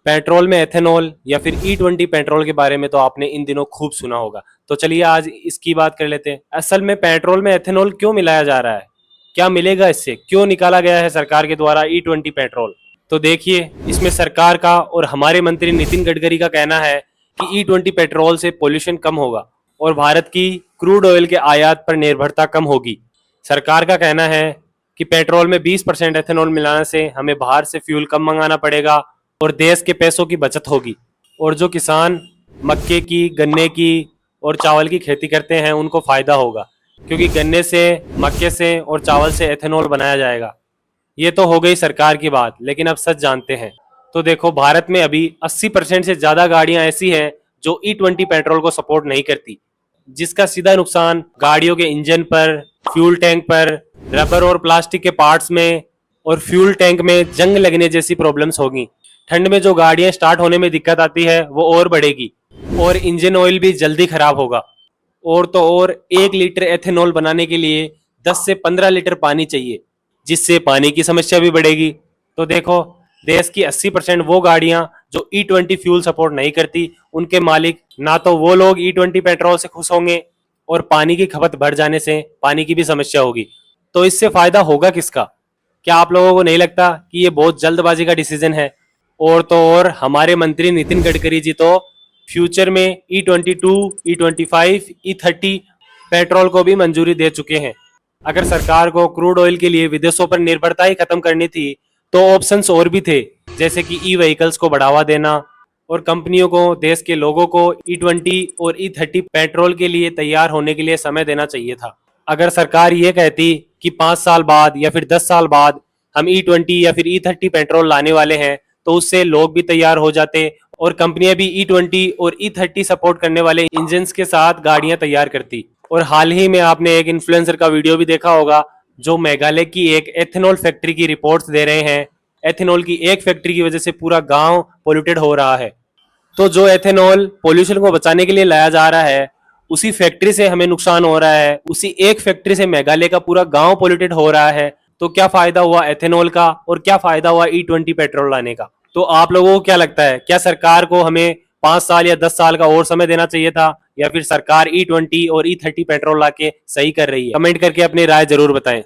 Petrol में ethanol या फिर E20 पेट्रोल के बारे में तो आपने इन दिनों खूब सुना होगा। तो चलिए आज इसकी बात कर लेते हैं। असल में पेट्रोल में एथेनॉल क्यों मिलाया जा रहा है, क्या मिलेगा इससे, क्यों निकाला गया है सरकार के द्वारा E20 पेट्रोल। तो देखिए, इसमें सरकार का और हमारे मंत्री नितिन गडकरी का कहना है कि E20 पेट्रोल से पोल्यूशन कम होगा और भारत की क्रूड ऑयल के आयात पर निर्भरता कम होगी। सरकार का कहना है कि पेट्रोल में 20% एथेनॉल मिलाने से हमें बाहर से फ्यूल कम मंगाना पड़ेगा और देश के पैसों की बचत होगी। और जो किसान मक्के की, गन्ने की और चावल की खेती करते हैं उनको फायदा होगा, क्योंकि गन्ने से, मक्के से और चावल से एथेनॉल बनाया जाएगा। ये तो हो गई सरकार की बात, लेकिन अब सच जानते हैं। तो देखो, भारत में अभी 80% से ज्यादा गाड़ियां ऐसी हैं जो E20 पेट्रोल को सपोर्ट नहीं करती, जिसका सीधा नुकसान गाड़ियों के इंजन पर, फ्यूल टैंक पर, रबर और प्लास्टिक के पार्ट्स में और फ्यूल टैंक में जंग लगने जैसी प्रॉब्लम्स होगी। ठंड में जो गाड़ियां स्टार्ट होने में दिक्कत आती है वो और बढ़ेगी और इंजन ऑयल भी जल्दी खराब होगा। और तो और 1 लीटर एथेनॉल बनाने के लिए 10 से 15 लीटर पानी चाहिए, जिससे पानी की समस्या भी बढ़ेगी। तो देखो, देश की 80% वो गाड़ियां जो E20 फ्यूल सपोर्ट नहीं करती, उनके मालिक ना तो वो लोग E20 पेट्रोल से खुश होंगे और पानी की खपत बढ़ जाने से पानी की भी समस्या होगी। तो इससे फायदा होगा किसका? क्या आप लोगों को नहीं लगता कि ये बहुत जल्दबाजी का डिसीजन है? और तो और हमारे मंत्री नितिन गडकरी जी तो फ्यूचर में E22, E25, E30 पेट्रोल को भी मंजूरी दे चुके हैं। अगर सरकार को क्रूड ऑयल के लिए विदेशों पर निर्भरता ही खत्म करनी थी तो ऑप्शंस और भी थे, जैसे कि E व्हीकल्स को बढ़ावा देना और कंपनियों को, देश के लोगों को E20 और E30 पेट्रोल के लिए तैयार होने के लिए समय देना चाहिए था। अगर सरकार ये कहती कि 5 साल बाद या फिर 10 साल बाद हम E20 या फिर E30 पेट्रोल लाने वाले हैं, तो उससे लोग भी तैयार हो जाते और कंपनियां भी E20 और E30 सपोर्ट करने वाले इंजन के साथ गाड़ियां तैयार करती। और हाल ही में आपने एक इन्फ्लुएंसर का वीडियो भी देखा होगा जो मेघालय की एक एथेनॉल फैक्ट्री की रिपोर्ट्स दे रहे हैं। एथेनॉल की एक फैक्ट्री की वजह से पूरा गांव पोल्यूटेड हो रहा है। तो जो एथेनॉल पोल्यूशन को बचाने के लिए लाया जा रहा है, उसी फैक्ट्री से हमें नुकसान हो रहा है, उसी एक फैक्ट्री से मेघालय का पूरा गांव पोल्यूटेड हो रहा है। तो क्या फायदा हुआ एथेनॉल का और क्या फायदा हुआ E20 पेट्रोल लाने का? तो आप लोगों को क्या लगता है, क्या सरकार को हमें 5 साल या 10 साल का और समय देना चाहिए था, या फिर सरकार E20 और E30 पेट्रोल लाके सही कर रही है? कमेंट करके अपनी राय जरूर बताएं।